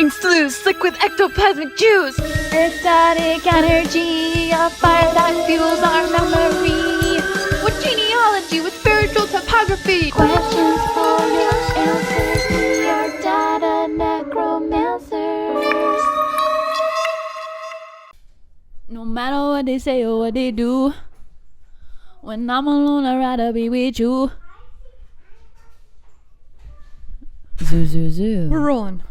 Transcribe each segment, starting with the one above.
brain slews, slick with ectoplasmic juice. Ecstatic energy, a fire that fuels our memory. What genealogy with spiritual topography? Questions for your answers. We are data necromancers. No matter what they say or what they do, when I'm alone, I'd rather be with you. Zoo, zoo, zoo. We're rolling.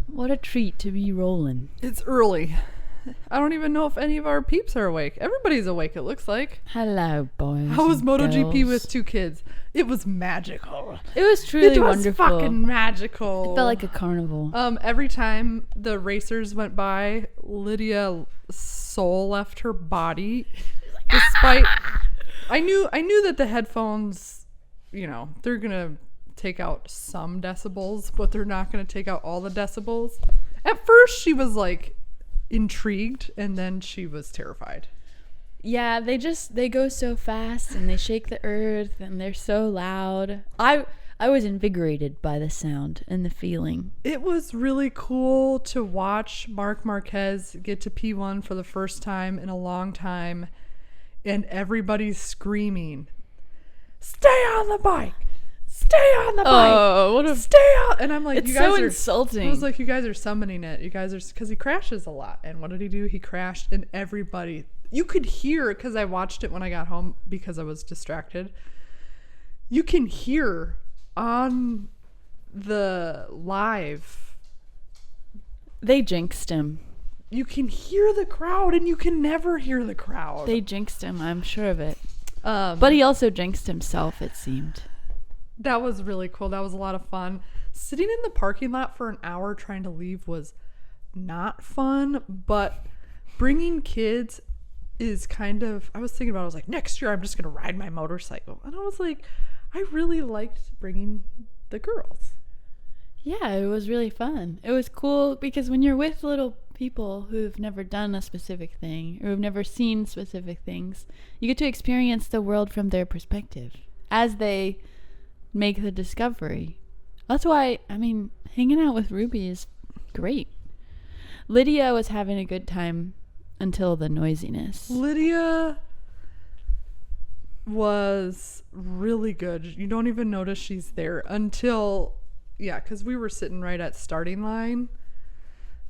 What a treat to be rolling. It's early. I don't even know if any of our peeps are awake. Everybody's awake, it looks like. Hello, boys. How was and MotoGP girls. with 2 kids? It was magical. It was truly It was wonderful. fucking magical. It felt like a carnival. Every time the racers went by, Lydia's soul left her body. Despite, I knew that the headphones, they're gonna take out some decibels, but they're not gonna take out all the decibels. At first, she was like intrigued, and then she was terrified. Yeah, they go so fast and they shake the earth and they're so loud. I was invigorated by the sound and the feeling. It was really cool to watch Marc Marquez get to P1 for the first time in a long time, and everybody's screaming, "Stay on the bike! Stay on the bike! Oh, what a Stay on!" And I'm like, it's you guys so are insulting. I was like, you guys are summoning it. You guys are, because he crashes a lot. And what did he do? He crashed, and everybody, you could hear, because I watched it when I got home because I was distracted. You can hear on the live, They jinxed him. you can hear the crowd, and you can never hear the crowd. They jinxed him, I'm sure of it. But he also jinxed himself, it seemed. That was really cool. That was a lot of fun. Sitting in the parking lot for an hour trying to leave was not fun, but bringing kids is kind of, I was thinking about it, I was like, next year I'm just going to ride my motorcycle. And I was like, I really liked bringing the girls. Yeah, it was really fun. It was cool because when you're with little people who've never done a specific thing or who've never seen specific things, you get to experience the world from their perspective as they make the discovery. That's why, hanging out with Ruby is great. Lydia was having a good time until the noisiness. Lydia was really good. You don't even notice she's there until, because we were sitting right at starting line.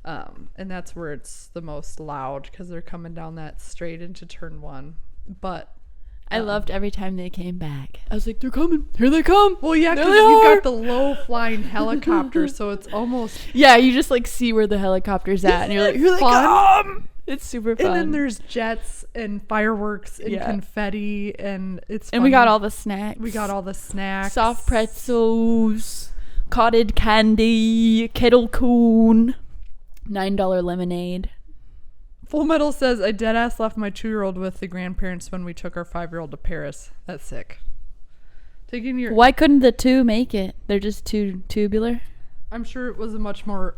And that's where it's the most loud because they're coming down that straight into turn 1. But I loved every time they came back. I was like, they're coming. Here they come. well, yeah, There because they you've are. got the low flying helicopter, so it's almost Yeah, you just like see where the helicopter's at and you're like, here they fun. come. It's super fun. And then there's jets and fireworks and Yeah. confetti, and it's And we funny. got all the snacks. We got all the snacks. soft pretzels, cottage candy, kettle coon, $9 lemonade. Full Metal says, I deadass left my 2-year-old with the grandparents when we took our 5-year-old to Paris. That's sick. Taking your... Why couldn't the two make it? They're just too tubular. I'm sure it was a much more...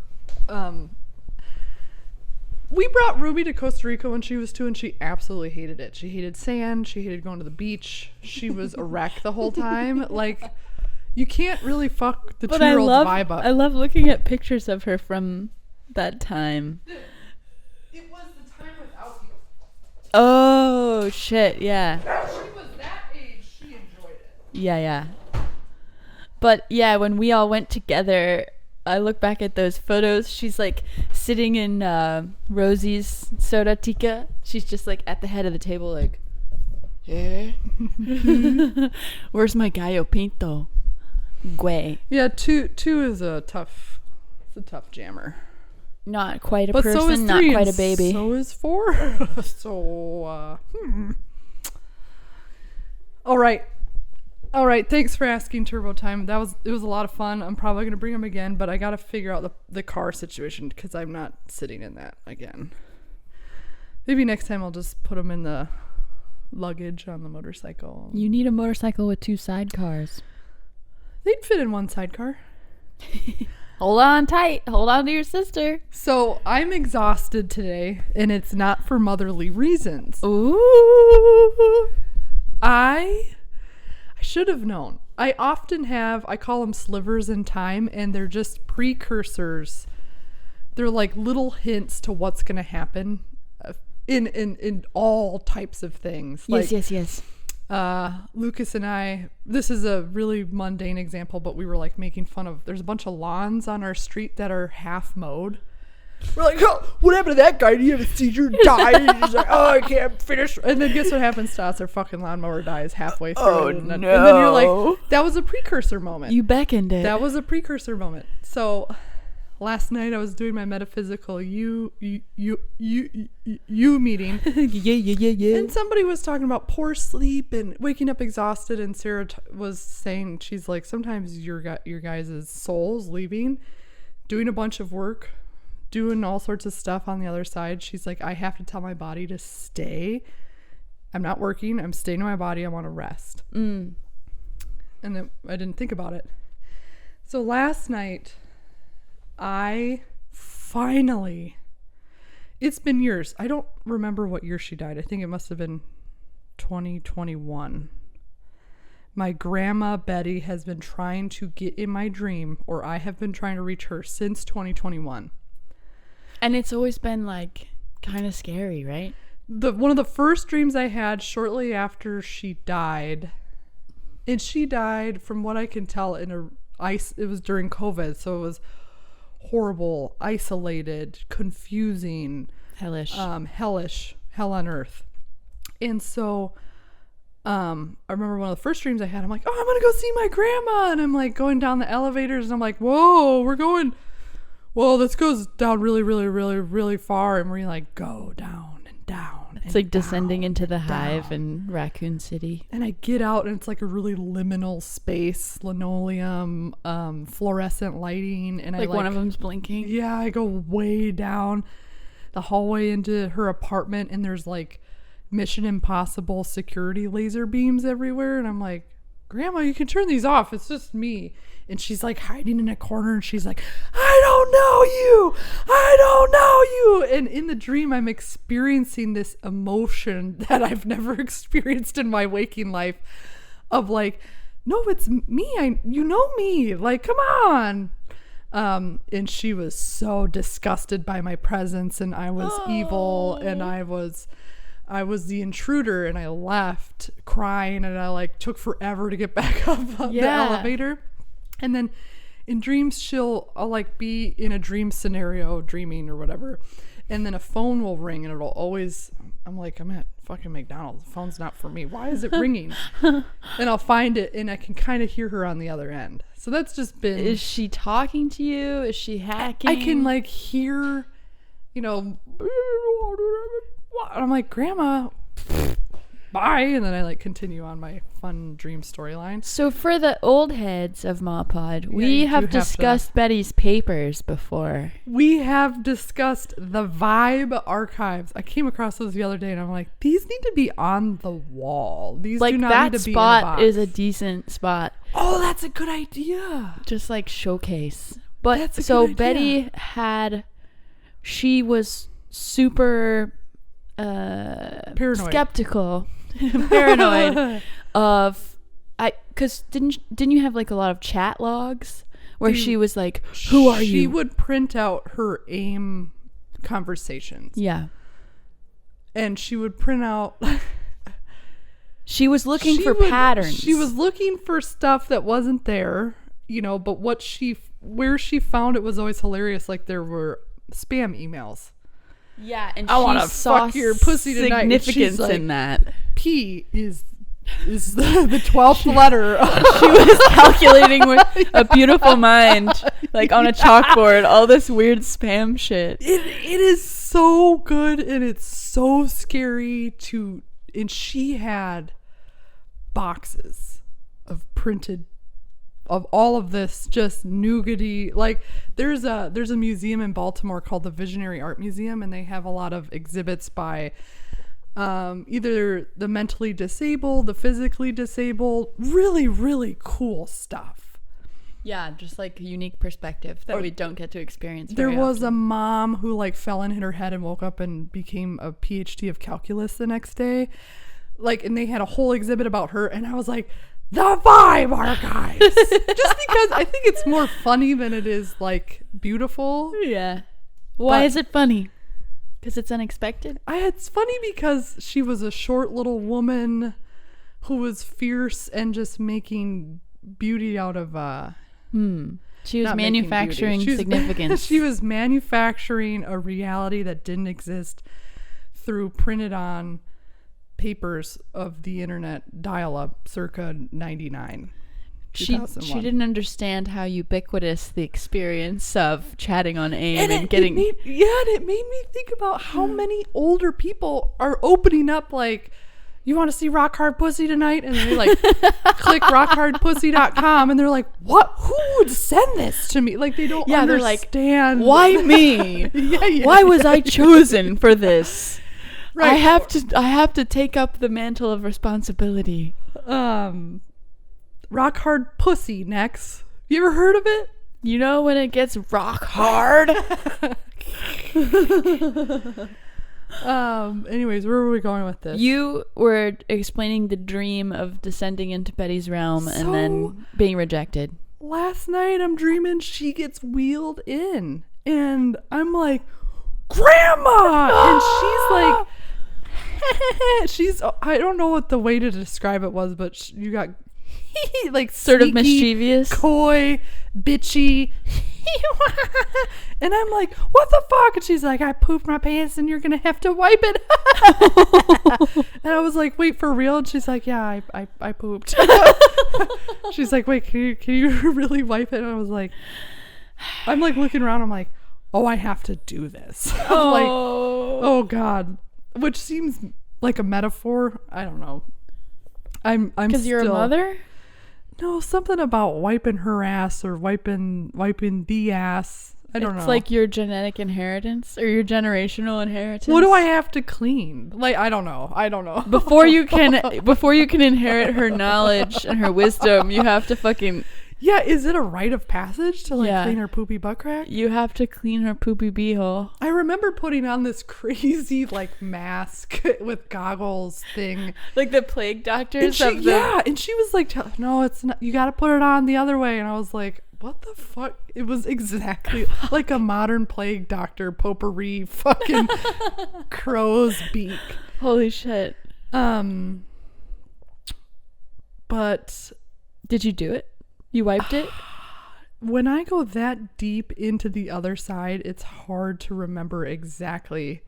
We brought Ruby to Costa Rica when she was 2, and she absolutely hated it. She hated sand. She hated going to the beach. She was a wreck the whole time. Like, you can't really fuck the 2-year-old's vibe up. I love looking at pictures of her from that time. It was the time without you. Oh, shit, yeah. When she was that age, she enjoyed it. Yeah. But yeah, when we all went together, I look back at those photos. She's like sitting in Rosie's soda tika. She's just like at the head of the table, like, eh? Where's my gallo pinto? Güey. Yeah, two is a tough jammer. Not quite a But person, so is 3, not quite a and baby. So is 4. So, All right. Thanks for asking, Turbo Time. It was a lot of fun. I'm probably going to bring them again, but I got to figure out the car situation because I'm not sitting in that again. Maybe next time I'll just put them in the luggage on the motorcycle. You need a motorcycle with 2 sidecars. They'd fit in one sidecar. Hold on tight. Hold on to your sister. So I'm exhausted today, and it's not for motherly reasons. Ooh. I should have known. I often have, I call them slivers in time, and they're just precursors. They're like little hints to what's going to happen in all types of things. Yes. Lucas and I, this is a really mundane example, but we were like making fun of, there's a bunch of lawns on our street that are half mowed. We're like, oh, what happened to that guy? Did he have a seizure? Died? And he's like, oh, I can't finish. And then guess what happens to us? Our fucking lawnmower dies halfway through. Oh, and then no. you're like, that was a precursor moment. You beckoned it. That was a precursor moment. So last night I was doing my metaphysical you meeting. Yeah. And somebody was talking about poor sleep and waking up exhausted. And Sarah was saying, she's like, sometimes your guys' souls leaving, doing a bunch of work, doing all sorts of stuff on the other side. She's like, I have to tell my body to stay. I'm not working. I'm staying in my body. I want to rest. And then I didn't think about it. So last night, I finally, it's been years. I don't remember what year she died. I think it must have been 2021. My grandma Betty has been trying to get in my dream, or I have been trying to reach her since 2021. And it's always been like kind of scary, right? One of the first dreams I had shortly after she died, and she died, from what I can tell, it was during COVID, so it was horrible, isolated, confusing, Hellish, hell on earth. And so I remember one of the first dreams I had, I'm like, oh, I'm gonna go see my grandma, and I'm like going down the elevators, and I'm like, whoa, this goes down really, really, really, really far, and we like go down and down. It's like descending into the hive in Raccoon City. And I get out, and it's like a really liminal space, linoleum, fluorescent lighting, and like one of them's blinking. Yeah, I go way down the hallway into her apartment, and there's like Mission Impossible security laser beams everywhere, and I'm like, Grandma, you can turn these off. It's just me. And she's like hiding in a corner, and she's like, I don't know you. And in the dream, I'm experiencing this emotion that I've never experienced in my waking life of like, no, it's me. You know me. Like, come on. And she was so disgusted by my presence, and I was evil, and I was the intruder, and I left crying, and I like took forever to get back up on the elevator. And then in dreams, I'll like be in a dream scenario, dreaming or whatever, and then a phone will ring, and it'll always, I'm like, I'm at fucking McDonald's. The phone's not for me. Why is it ringing? And I'll find it, and I can kind of hear her on the other end. So that's just been. Is she talking to you? Is she hacking? I can like hear, and I'm like, Grandma, bye. And then I like continue on my fun dream storyline. So for the old heads of MAWPOD, we have discussed Betty's papers before. We have discussed the Vibe archives. I came across those the other day, and I'm like, these need to be on the wall. These like do not that need to be spot in a box. is a decent spot. Oh, that's a good idea. Just like showcase. But That's a so good Betty idea. she was super Paranoid. skeptical, paranoid of because didn't you have like a lot of chat logs where she was like, who are you? She would print out her AIM conversations. Yeah. And she would print out. She was looking for patterns. She was looking for stuff that wasn't there, but where she found it was always hilarious. Like there were spam emails. Yeah, and I she want to saw fuck your pussy tonight. significance like, in that. P is the 12th letter. She was calculating with a beautiful mind, like on a chalkboard, all this weird spam shit. It is so good, and it's so scary and she had boxes of printed of all of this just nougaty. Like there's a museum in Baltimore called the Visionary Art Museum, and they have a lot of exhibits by either the mentally disabled, the physically disabled, really, really cool stuff. Yeah, just like a unique perspective that we don't get to experience There very was often. a mom who like fell and hit her head and woke up and became a PhD of calculus the next day. Like, and they had a whole exhibit about her, and I was like, the Vibe Archives. Just because I think it's more funny than it is like beautiful. Yeah. Why is it funny? Because it's unexpected? It's funny because she was a short little woman who was fierce and just making beauty out of She was manufacturing significance. She was manufacturing a reality that didn't exist through printed on papers of the internet dial-up circa 99. She didn't understand how ubiquitous the experience of chatting on AIM and getting... it made me think about how many older people are opening up like, you want to see Rock Hard Pussy tonight? And they like click rockhardpussy.com and they're like, what? Who would send this to me? Like they don't understand. Like, why me? Yeah. Why was I chosen for this? Right. I have to take up the mantle of responsibility. Rock Hard Pussy next. You ever heard of it? You know when it gets rock hard? Anyways, where were we going with this? You were explaining the dream of descending into Betty's realm and then being rejected. Last night I'm dreaming she gets wheeled in and I'm like, Grandma! And she's like, I don't know what the way to describe it was, but you got like sort sneaky, of mischievous, coy, bitchy. And I'm like, what the fuck? And she's like, I pooped my pants and you're gonna have to wipe it. And I was like, wait, for real? And she's like, yeah, I pooped. She's like, wait, can you really wipe it? And I was like, I'm like looking around, I'm like, oh, I have to do this. I'm like, oh God. Which seems like a metaphor. I don't know. I'm because you're a mother? No, something about wiping her ass or wiping the ass. I don't know. It's like your genetic inheritance or your generational inheritance. What do I have to clean? Like, I don't know. Before you can inherit her knowledge and her wisdom, you have to fucking... Yeah, is it a rite of passage to clean her poopy butt crack? You have to clean her poopy beehole. I remember putting on this crazy mask with goggles thing, like the plague doctors. And she was like, "No, it's not. You got to put it on the other way." And I was like, "What the fuck?" It was exactly like a modern plague doctor potpourri, fucking crow's beak. Holy shit! But did you do it? You wiped it? When I go that deep into the other side, it's hard to remember exactly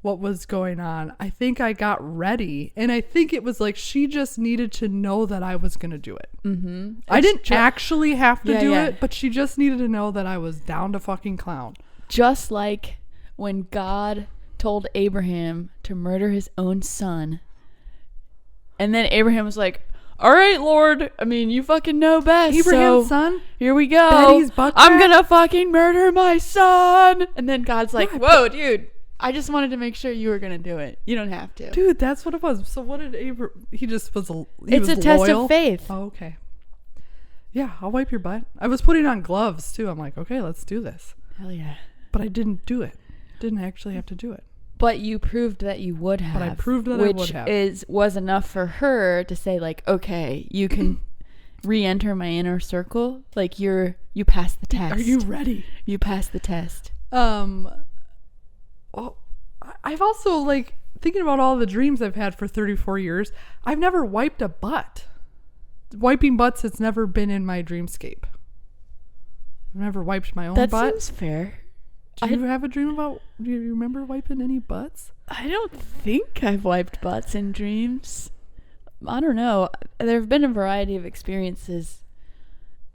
what was going on. I think I got ready, and I think it was like she just needed to know that I was going to do it. Mm-hmm. I didn't actually have to do it, but she just needed to know that I was down to fucking clown. Just like when God told Abraham to murder his own son, and then Abraham was like, all right, Lord. I mean, you fucking know best. Abraham's son? Here we go. Betty's butt crack? I'm gonna fucking murder my son. And then God's like, whoa, dude. I just wanted to make sure you were gonna do it. You don't have to. Dude, that's what it was. So what did Abraham... He just was... It's a test of faith. Oh, okay. Yeah, I'll wipe your butt. I was putting on gloves, too. I'm like, okay, let's do this. Hell yeah. But I didn't do it. Didn't actually have to do it. But you proved that you would have. But I proved that I would have. Which was enough for her to say, like, okay, you can re-enter my inner circle. Like, you passed the test. Are you ready? You passed the test. Well, I've also, thinking about all the dreams I've had for 34 years, I've never wiped a butt. Wiping butts has never been in my dreamscape. I've never wiped my own butt. That seems fair. Do you have a dream about... Do you remember wiping any butts? I don't think I've wiped butts in dreams. I don't know. There have been a variety of experiences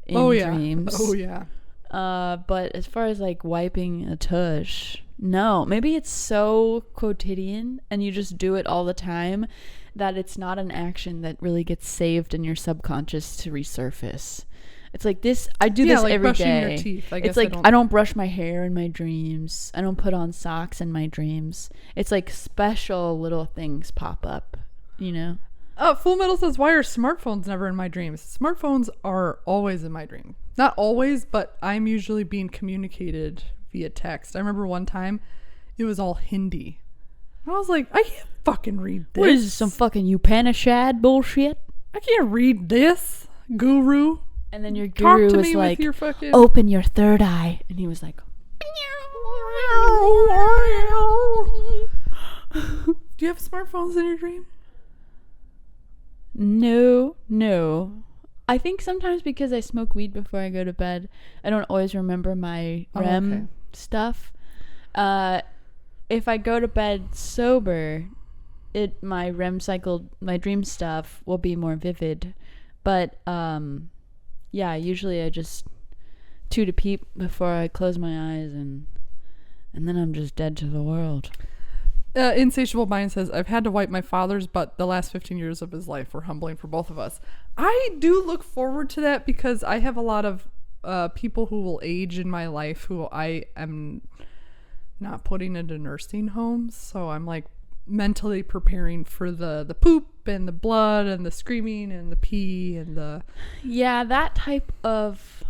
in dreams. Oh, yeah. But as far as, wiping a tush, no. Maybe it's so quotidian and you just do it all the time that it's not an action that really gets saved in your subconscious to resurface. It's like this. I do this every day. Your teeth. It's like I don't brush my hair in my dreams. I don't put on socks in my dreams. It's like special little things pop up, you know. Full Metal says, why are smartphones never in my dreams? Smartphones are always in my dream. Not always, but I'm usually being communicated via text. I remember one time it was all Hindi. I was like, I can't fucking read this. What is this, some fucking Upanishad bullshit? I can't read this, guru. And then your Talk guru to was me like, with your fucking... open your third eye. And he was like, Do you have smartphones in your dream? no. I think sometimes because I smoke weed before I go to bed, I don't always remember my REM stuff. If I go to bed sober, my REM cycle, my dream stuff will be more vivid. But yeah, usually I just toot a peep before I close my eyes, and then I'm just dead to the world. Insatiable Mind says, I've had to wipe my father's butt. The last 15 years of his life were humbling for both of us. I do look forward to that because I have a lot of people who will age in my life who I am not putting into nursing homes. So I'm like mentally preparing for the poop and the blood and the screaming and the pee and the... Yeah, that type of...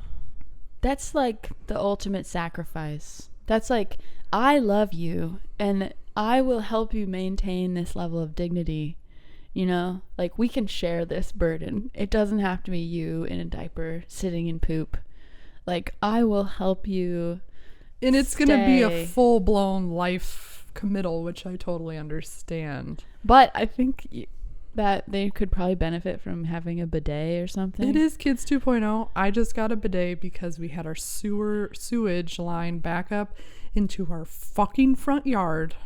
That's like the ultimate sacrifice. That's like, I love you and I will help you maintain this level of dignity. You know, like we can share this burden. It doesn't have to be you in a diaper sitting in poop. Like I will help you. And it's going to be a full-blown life committal, which I totally understand. But I think that they could probably benefit from having a bidet or something. It is Kids 2.0. I just got a bidet because we had our sewage line back up into our fucking front yard.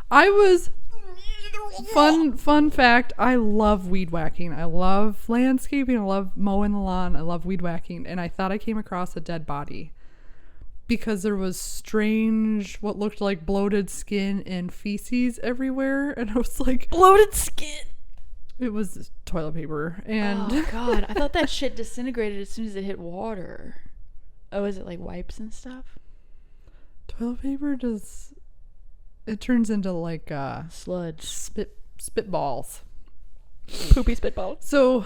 I was... Fun fact, I love weed whacking. I love landscaping. I love mowing the lawn. I love weed whacking. And I thought I came across a dead body because there was strange, what looked like bloated skin and feces everywhere. And I was like... Bloated skin? It was toilet paper. And oh, God. I thought that shit disintegrated as soon as it hit water. Oh, is it like wipes and stuff? Toilet paper does... It turns into like sludge. Spitballs. Poopy spitballs. So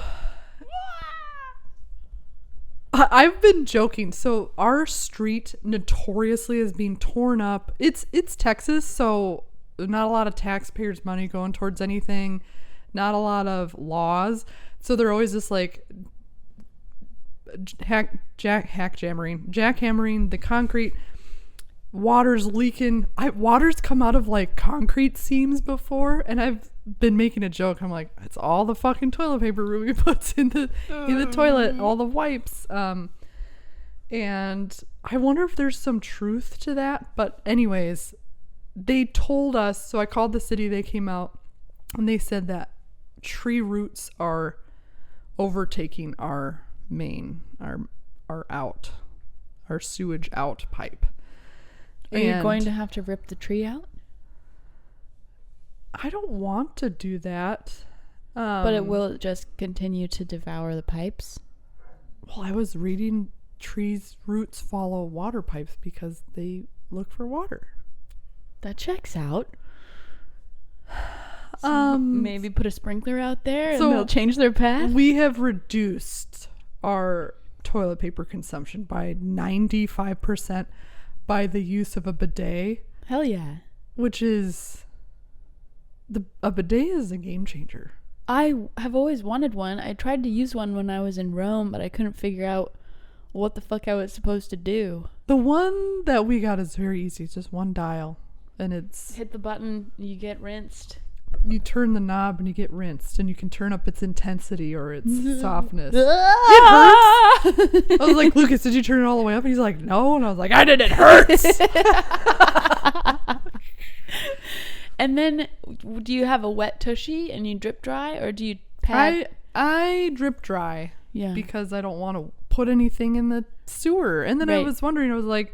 I've been joking. So our street notoriously is being torn up. It's Texas, so not a lot of taxpayers' money going towards anything. Not a lot of laws. So they're always just like jackhammering the concrete. Water's leaking. Water's come out of like concrete seams before, and I've been making a joke. I'm like, it's all the fucking toilet paper Ruby puts in the toilet, all the wipes. And I wonder if there's some truth to that. But anyways, they told us. So I called the city. They came out and they said that tree roots are overtaking our main, our sewage out pipe. Are you going to have to rip the tree out? I don't want to do that. But it will just continue to devour the pipes? Well, I was reading trees' roots follow water pipes because they look for water. That checks out. So maybe put a sprinkler out there and they'll change their path? We have reduced our toilet paper consumption by 95%. By the use of a bidet. Hell yeah. Which is... A bidet is a game changer. I have always wanted one. I tried to use one when I was in Rome, but I couldn't figure out what the fuck I was supposed to do. The one that we got is very easy. It's just one dial. And it's... Hit the button, you get rinsed. You turn the knob and you get rinsed. And you can turn up its intensity or its softness. It hurts. I was like, Lucas, did you turn it all the way up? And he's like, no. And I was like, I did. It hurts. And then, do you have a wet tushy and you drip dry? Or do you pad? I drip dry. Yeah. Because I don't want to put anything in the sewer. And then I was wondering, I was like,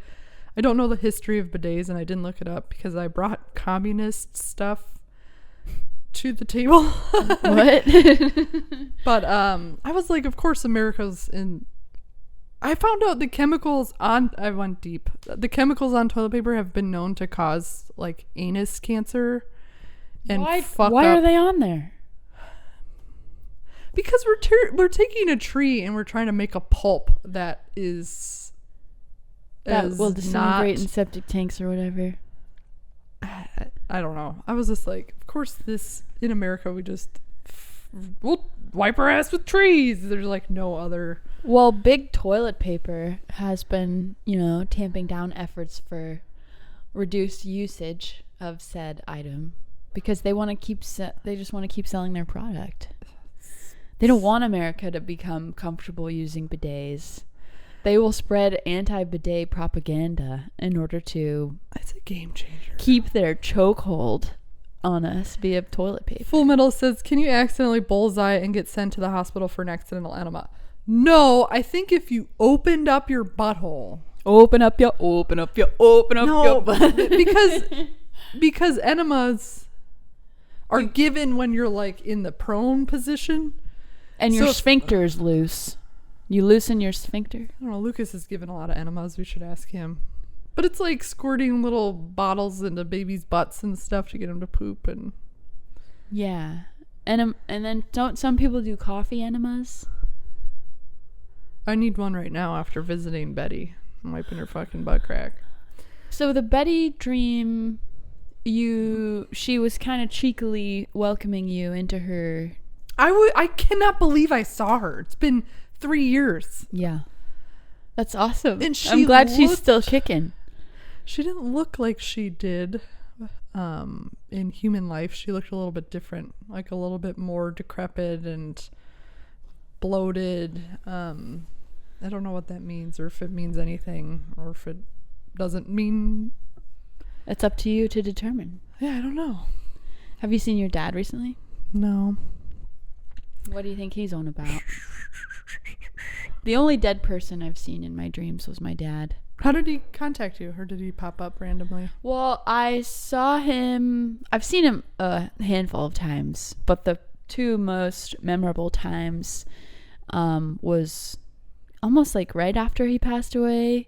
I don't know the history of bidets. And I didn't look it up because I brought communist stuff to the table. What? But I was like, of course America's in... I found out the chemicals on... I went deep. The chemicals on toilet paper have been known to cause like anus cancer and why up. Are they on there? Because we're taking a tree and we're trying to make a pulp that is... That will disintegrate in septic tanks or whatever. I don't know. I was just like, of course this in America we just we'll wipe our ass with trees. There's like no other. Well, Big Toilet Paper has been, tamping down efforts for reduced usage of said item because they want to they just want to keep selling their product. They don't want America to become comfortable using bidets. They will spread anti-bidet propaganda in order to It's a game changer. keep their chokehold on us via toilet paper. Full Metal says, can you accidentally bullseye and get sent to the hospital for an accidental enema? No, I think if you opened up your butthole. Open up your butt. because enemas are given when you're like in the prone position. And your So- sphincter is loose. You loosen your sphincter. I don't know, Lucas is given a lot of enemas. We should ask him. But it's like squirting little bottles into babies' butts and stuff to get them to poop. And Yeah. And then don't some people do coffee enemas? I need one right now after visiting Betty. I'm wiping her fucking butt crack. So the Betty dream, she was kind of cheekily welcoming you into her. I cannot believe I saw her. It's been 3 years. Yeah. That's awesome. And I'm glad she's still kicking. She didn't look like she did in human life. She looked a little bit different, like a little bit more decrepit and bloated. I don't know what that means, or if it means anything, or if it doesn't mean. It's up to you to determine. Yeah, I don't know. Have you seen your dad recently? No. What do you think he's on about? The only dead person I've seen in my dreams was my dad. How did he contact you, or did he pop up randomly? Well, I've seen him a handful of times, but the two most memorable times was almost like right after he passed away,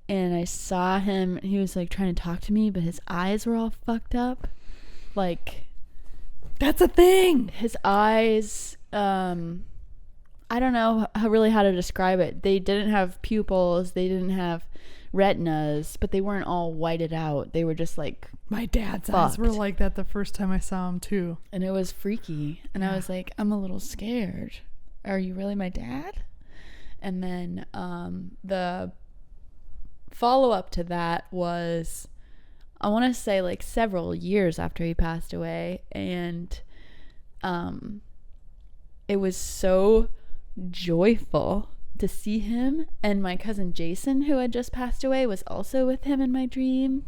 and I saw him, and he was like trying to talk to me, but his eyes were all fucked up. Like, that's a thing. His eyes, I don't know how to describe it. They didn't have pupils, they didn't have retinas, but they weren't all whited out. They were just like, my dad's fucked. eyes were like that the first time I saw him too. And it was freaky. And I was like, I'm a little scared. Are you really my dad? And then the follow-up to that was, I want to say like several years after he passed away. And it was so joyful to see him, and my cousin Jason, who had just passed away, was also with him in my dream,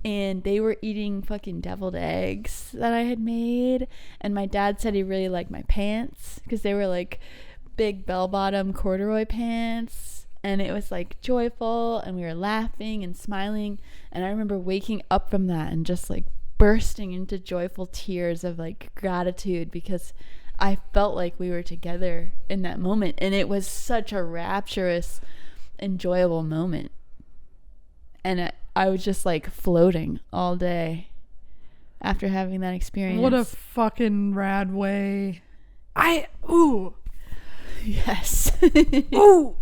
and they were eating fucking deviled eggs that I had made, and my dad said he really liked my pants because they were like big bell-bottom corduroy pants, and it was like joyful, and we were laughing and smiling, and I remember waking up from that and just like bursting into joyful tears of like gratitude because I felt like we were together in that moment, and it was such a rapturous, enjoyable moment. And I was just like floating all day after having that experience. What a fucking rad way. Yes. Ooh.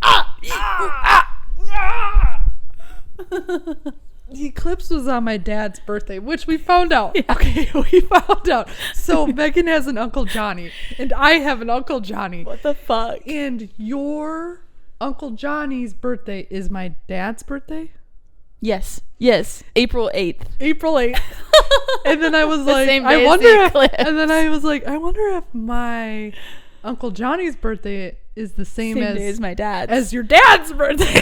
The eclipse was on my dad's birthday, which we found out. Yeah. Okay, we found out. So Megan has an Uncle Johnny, and I have an Uncle Johnny. What the fuck? And your Uncle Johnny's birthday is my dad's birthday? Yes. April 8th. April 8th. And then I was like, same I day as wonder the if, eclipse. and then I was like, I wonder if my Uncle Johnny's birthday is the same day as my dad's. As your dad's birthday.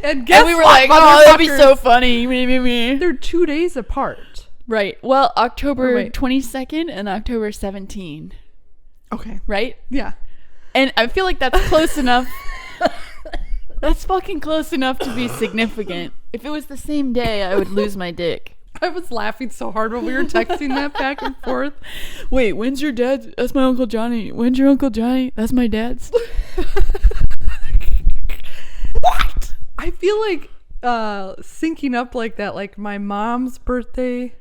And guess we were what, like, oh, that'd be so funny. Me. They're 2 days apart. Right. Well, October 22nd and October 17th. Okay. Right? Yeah. And I feel like that's close enough. That's fucking close enough to be significant. If it was the same day, I would lose my dick. I was laughing so hard when we were texting that back and forth. Wait, when's your dad's? That's my Uncle Johnny. When's your Uncle Johnny? That's my dad's. What? I feel like syncing up like that, like my mom's birthday,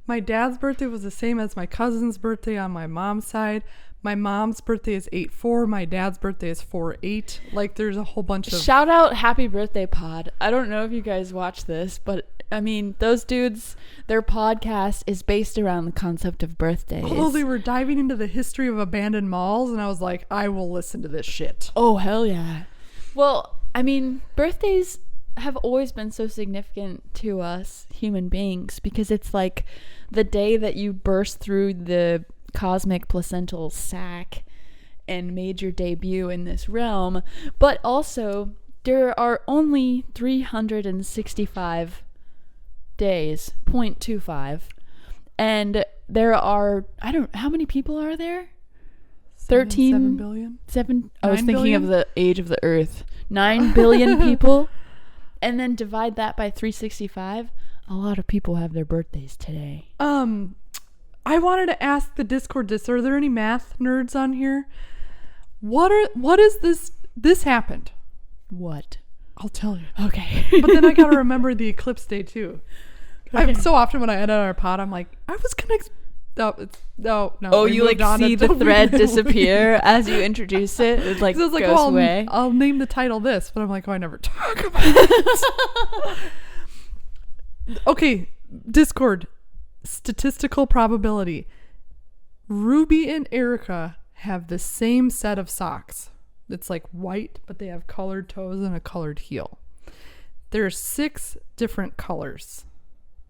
my dad's birthday was the same as my cousin's birthday on my mom's side. My mom's birthday is 8/4. My dad's birthday is 4/8. Like there's a whole bunch of Shout out Happy Birthday Pod. I don't know if you guys watch this, but I mean, those dudes, their podcast is based around the concept of birthdays. Although they were diving into the history of abandoned malls, and I was like, I will listen to this shit. Oh, hell yeah. Well, I mean, birthdays have always been so significant to us human beings because it's like the day that you burst through the cosmic placental sac and made your debut in this realm. But also, there are only 365 days, 0.25. And there are, how many people are there? 7 billion? I was thinking billion? of the age of the earth. 9 billion people. And then divide that by 365. A lot of people have their birthdays today. I wanted to ask the Discord are there any math nerds on here? What is this? This happened. What? I'll tell you. Okay. But then I got to remember the eclipse day too. Okay. So often when I edit our pod, I'm like, I was going to... No. Oh, you like see the thread disappear as you introduce it? It like goes away. I'll name the title this, but I'm like, I never talk about it. Okay, Discord. Statistical probability. Ruby and Erica have the same set of socks. It's like white, but they have colored toes and a colored heel. There's 6 different colors,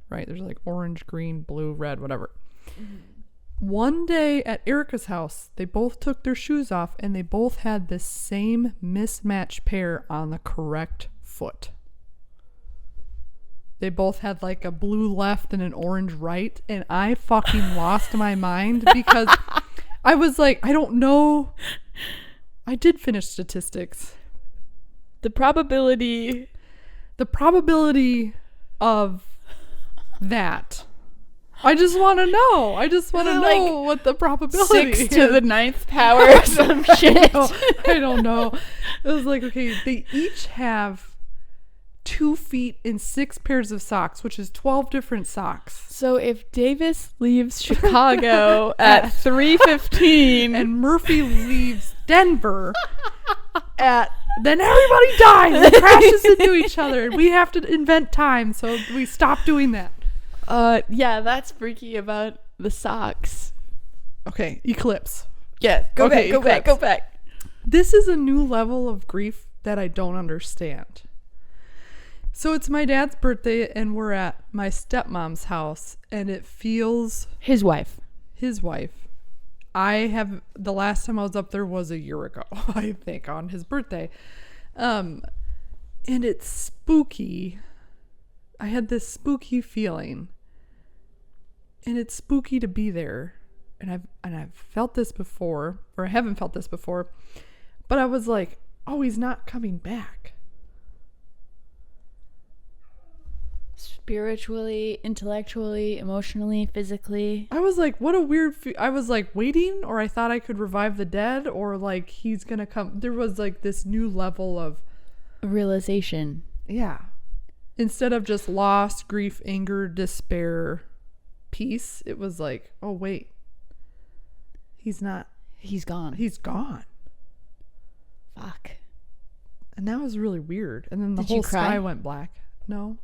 right? There's like orange, green, blue, red, whatever. Mm-hmm. One day at Erica's house, they both took their shoes off and they both had the same mismatched pair on the correct foot. They both had like a blue left and an orange right, and I fucking lost my mind because I was like, I don't know. I did finish statistics. The probability of that. I just want to know. I just want to know like what the probability 6 to the 9th power or some shit. I don't know. It was like, okay, they each have 2 feet and 6 pairs of socks, which is 12 different socks. So if Davis leaves Chicago at 3:15 and Murphy leaves Denver then everybody dies and crashes into each other, and we have to invent time, so we stop doing that. Yeah, that's freaky about the socks. Okay, eclipse. Yeah, go back. This is a new level of grief that I don't understand. So it's my dad's birthday, and we're at my stepmom's house, and it feels... His wife. The last time I was up there was a year ago, I think, on his birthday. And it's spooky. I had this spooky feeling. And it's spooky to be there. And I've felt this before, or I haven't felt this before. But I was like, oh, he's not coming back. Spiritually, intellectually, emotionally, physically. I was like, what a weird... I was like waiting, or I thought I could revive the dead, or like he's gonna come. There was like this new level of... realization. Yeah. Instead of just loss, grief, anger, despair, peace, it was like, oh wait, he's not... He's gone. Fuck. And that was really weird. And then the whole sky went black. No.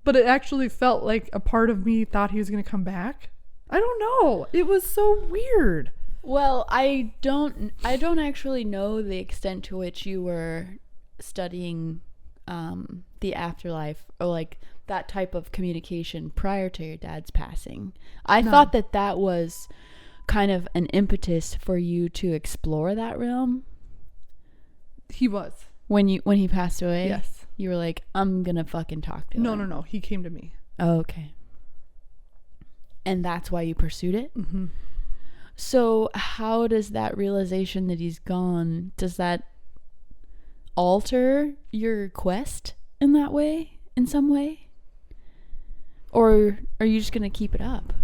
But it actually felt like a part of me thought he was going to come back. I don't know. It was so weird. Well, I don't actually know the extent to which you were studying the afterlife or like that type of communication prior to your dad's passing. I thought that was kind of an impetus for you to explore that realm. He was. When he passed away? Yes. You were like, I'm gonna fucking talk to him. No. He came to me. Oh, okay. And that's why you pursued it? Mm-hmm. So how does that realization that he's gone, does that alter your quest in that way? In some way? Or are you just gonna keep it up?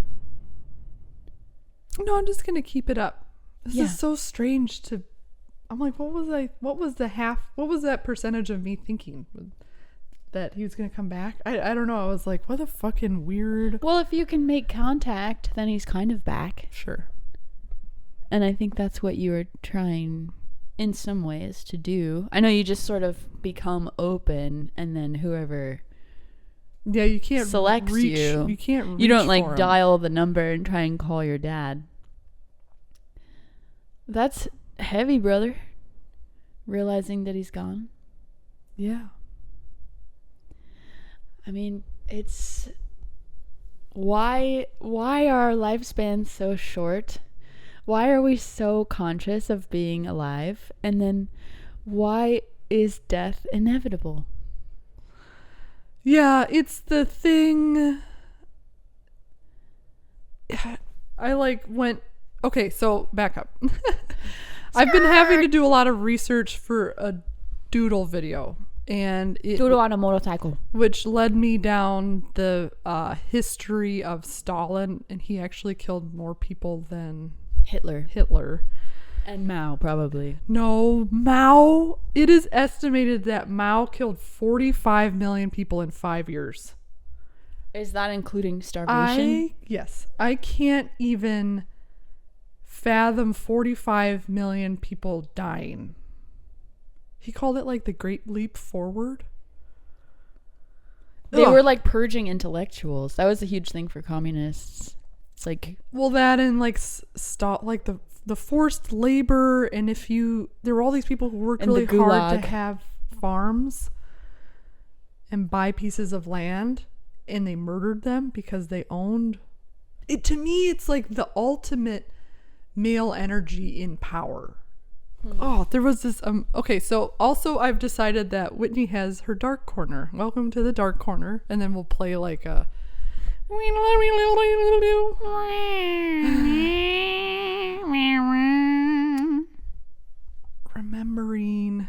No, I'm just gonna keep it up. This is so strange to... I'm like, what was that percentage of me thinking that he was going to come back? I don't know. I was like, what a fucking weird... Well, if you can make contact, then he's kind of back. Sure. And I think that's what you were trying in some ways to do. I know you just sort of become open, and then whoever you can't selects reach, you. You can't reach You don't for 'em. dial the number and try and call your dad. That's heavy, brother. Realizing that he's gone. Yeah. I mean, it's why are lifespans so short? Why are we so conscious of being alive? And then why is death inevitable? Yeah, it's the thing. I went, okay, so back up. I've been having to do a lot of research for a doodle video, and Doodle on a motorcycle, which led me down the history of Stalin, and he actually killed more people than Hitler. And Mao, probably. No, Mao. It is estimated that Mao killed 45 million people in 5 years. Is that including starvation? Yes. I can't even fathom 45 million people dying. He called it the Great Leap Forward. They were purging intellectuals. That was a huge thing for communists. It's that and stop the forced labor, and there were all these people who worked really hard to have farms and buy pieces of land, and they murdered them because they owned it. To me, it's the ultimate male energy in power. Oh, there was this okay, so also I've decided that Whitney has her dark corner. Welcome to the dark corner. And then we'll play a remembering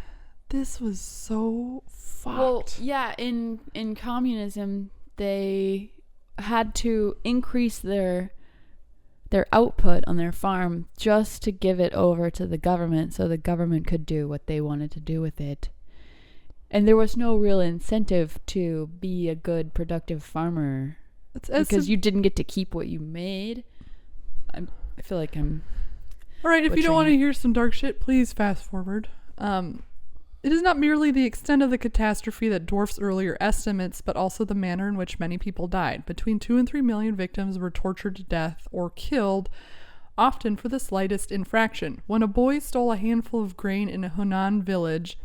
this was so fucked. Well, yeah, in communism they had to increase their output on their farm just to give it over to the government so the government could do what they wanted to do with it. And there was no real incentive to be a good, productive farmer because you didn't get to keep what you made. I feel like I'm... All right, if you don't want to hear some dark shit, please fast forward. It is not merely the extent of the catastrophe that dwarfs earlier estimates, but also the manner in which many people died. Between 2 and 3 million victims were tortured to death or killed, often for the slightest infraction. When a boy stole a handful of grain in a Hunan village,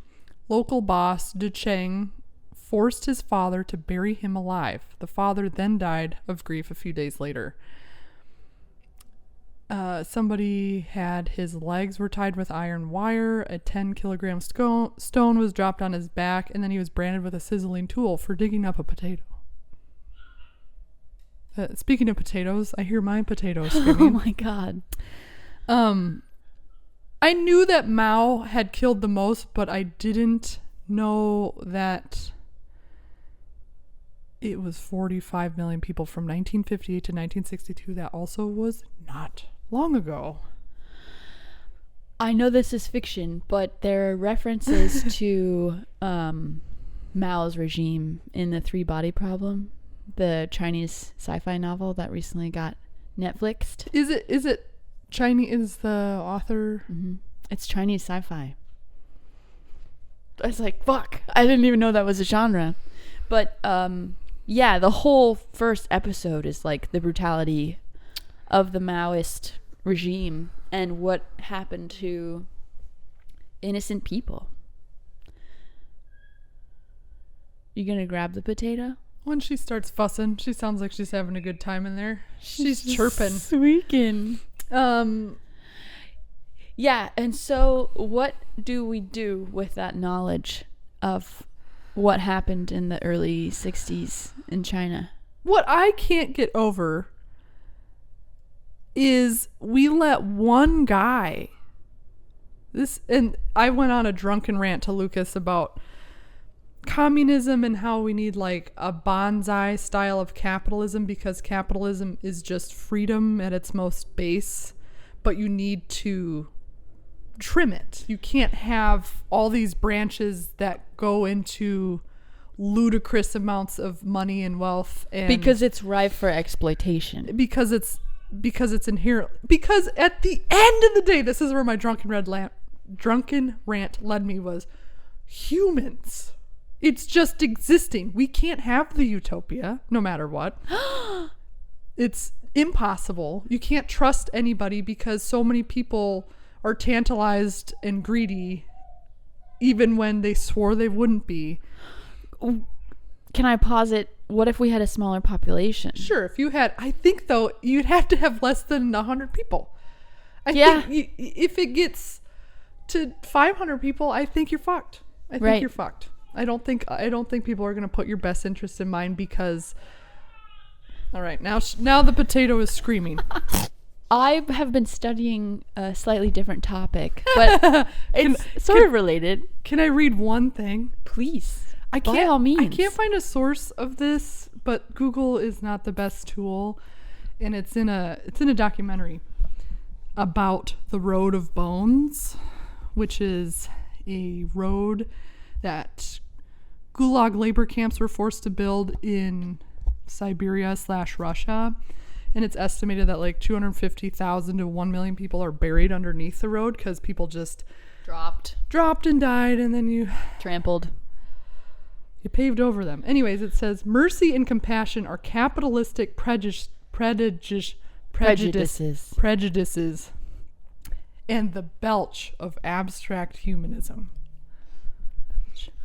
local boss Du Cheng forced his father to bury him alive. The father then died of grief a few days later. Somebody had his legs were tied with iron wire, a 10-kilogram stone was dropped on his back, and then he was branded with a sizzling tool for digging up a potato. Speaking of potatoes, I hear my potato screaming. Oh my god. I knew that Mao had killed the most, but I didn't know that it was 45 million people from 1958 to 1962. That also was not long ago. I know this is fiction, but there are references to Mao's regime in the Three Body Problem, the Chinese sci-fi novel that recently got Netflixed. Is it Chinese? Is the author? Mm-hmm. It's Chinese sci-fi. I was like, fuck, I didn't even know that was a genre. But yeah, the whole first episode is the brutality of the Maoist regime and what happened to innocent people. You gonna grab the potato? When she starts fussing, she sounds like she's having a good time in there. She's chirping. Squeaking. Yeah, and so what do we do with that knowledge of what happened in the early 60s in China? What I can't get over is we let one guy and I went on a drunken rant to Lucas about communism and how we need a bonsai style of capitalism because capitalism is just freedom at its most base, but you need to trim it. You can't have all these branches that go into ludicrous amounts of money and wealth, and because it's rife for exploitation. Because it's inherent. Because at the end of the day, this is where my drunken drunken rant led me was humans. It's just existing. We can't have the utopia no matter what. It's impossible. You can't trust anybody because so many people are tantalized and greedy even when they swore they wouldn't be. Can I posit, what if we had a smaller population? Sure, if you had, I think though, you'd have to have less than 100 people. I think if it gets to 500 people, I think you're fucked. I think you're fucked. I don't think people are going to put your best interest in mind because, all right, now the potato is screaming. I have been studying a slightly different topic, but it's sort of related. Can I read one thing? Please. By all means. I can't find a source of this, but Google is not the best tool, and it's in a documentary about the Road of Bones, which is a road that Gulag labor camps were forced to build in Siberia/Russia. And it's estimated that like 250,000 to 1 million people are buried underneath the road because people just dropped and died, and then you trampled. You paved over them. Anyways, it says mercy and compassion are capitalistic prejudices and the belch of abstract humanism.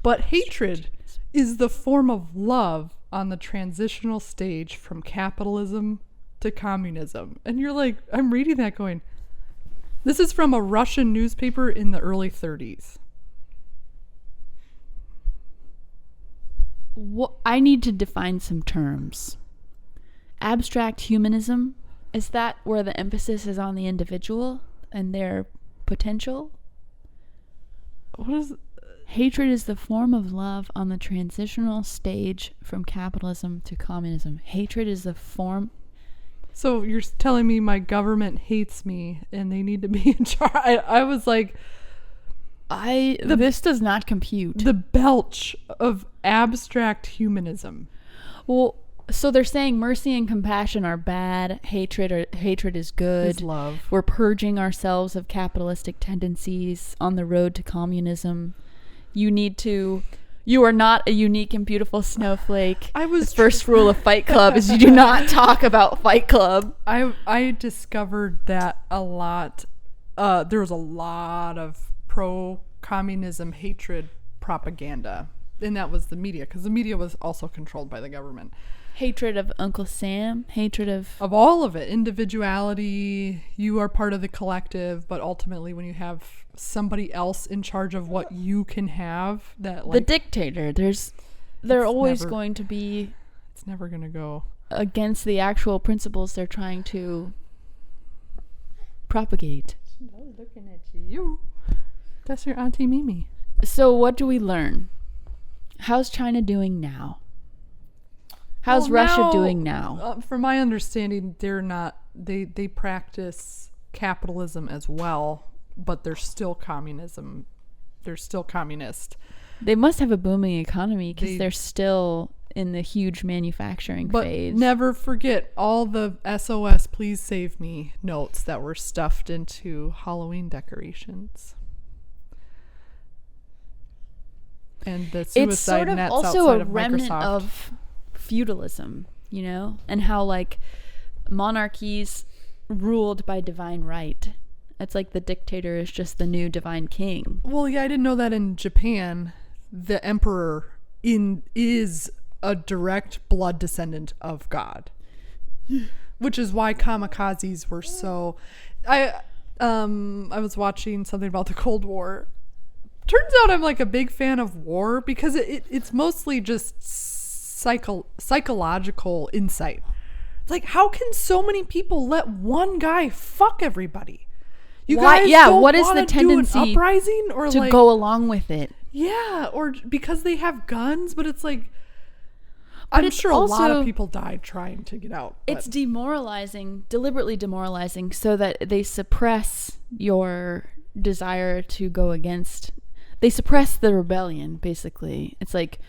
But hatred is the form of love on the transitional stage from capitalism to communism. And you're like, I'm reading that going, this is from a Russian newspaper in the early 30s. I need to define some terms. Abstract humanism, is that where the emphasis is on the individual and their potential? What is hatred is the form of love on the transitional stage from capitalism to communism. Hatred is the form. So you're telling me my government hates me and they need to be in charge? I was like, this does not compute. The belch of abstract humanism. Well, so they're saying mercy and compassion are bad. Hatred is good. Is love. We're purging ourselves of capitalistic tendencies on the road to communism. You are not a unique and beautiful snowflake. The first rule of Fight Club is you do not talk about Fight Club. I discovered that a lot. There was a lot of pro-communism hatred propaganda, and that was the media, because the media was also controlled by the government. Hatred of Uncle Sam, hatred of all of it. Individuality, you are part of the collective, but ultimately when you have somebody else in charge of what you can have, that like the dictator, they're always going to be, it's never going to go against the actual principles they're trying to propagate. I'm looking at you. That's your Auntie Mimi. So what do we learn? How's China doing now? How's Russia doing now? From my understanding, they're not. They practice capitalism as well, but they're still communism. They're still communist. They must have a booming economy because they're still in the huge manufacturing phase. But never forget all the SOS, please save me notes that were stuffed into Halloween decorations. And the suicide nets outside of Microsoft. It's sort of also a remnant of feudalism, and how like monarchies ruled by divine right. It's like the dictator is just the new divine king. Well, yeah, I didn't know that in Japan, the emperor is a direct blood descendant of God, which is why kamikazes were so. I was watching something about the Cold War. Turns out I'm like a big fan of war because it's mostly just psychological insight. It's like, how can so many people let one guy fuck everybody? What is the tendency do an uprising or to go along with it? Yeah, or because they have guns, but it's like, I'm sure a lot of people died trying to get out. It's demoralizing, deliberately demoralizing, so that they suppress your desire to go against. They suppress the rebellion, basically. It's like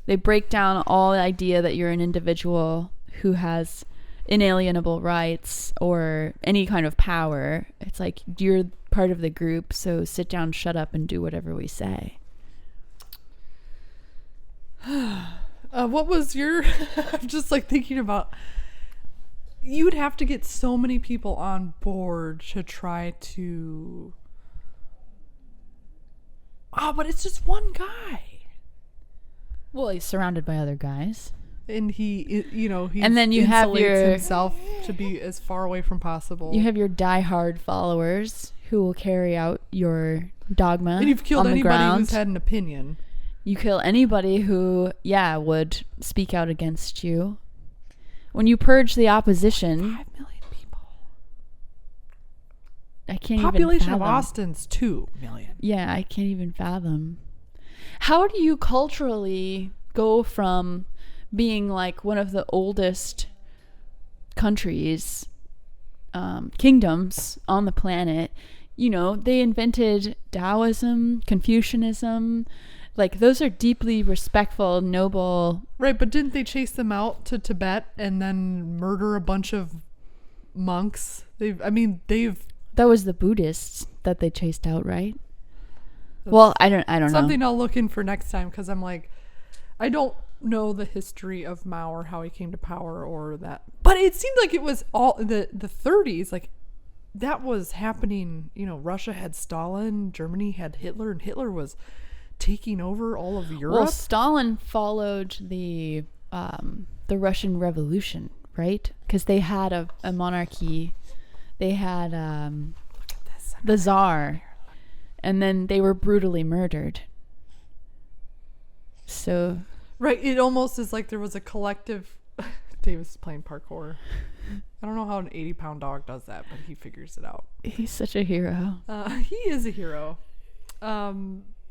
they break down all the idea that you're an individual who has inalienable rights or any kind of power. It's like you're part of the group, so sit down, shut up, and do whatever we say. What was your... I'm just like thinking about... You'd have to get so many people on board to try to... but it's just one guy. Well, he's surrounded by other guys. And he and then you have himself to be as far away from possible. You have your diehard followers who will carry out your dogma. And you've killed on the anybody ground. who's had an opinion. You kill anybody who, would speak out against you. When you purge the opposition... 5 million people. I can't Population even fathom. of Austin's 2 million. Yeah, I can't even fathom. How do you culturally go from being like one of the oldest countries, kingdoms on the planet? You know, they invented Taoism, Confucianism. Like, those are deeply respectful, noble... Right, but didn't they chase them out to Tibet and then murder a bunch of monks? They've... That was the Buddhists that they chased out, right? Well, I don't know. Something I'll look in for next time, because I'm like, I don't know the history of Mao or how he came to power or that. But it seemed like it was all the 30s, like that was happening. You know, Russia had Stalin, Germany had Hitler, and Hitler was taking over all of Europe. Well, Stalin followed the Russian Revolution, right? Because they had a monarchy. They had the Tsar. And then they were brutally murdered. So... Right, it almost is like there was a collective... Davis is playing parkour. I don't know how an 80-pound dog does that, but he figures it out. He's such a hero. He is a hero.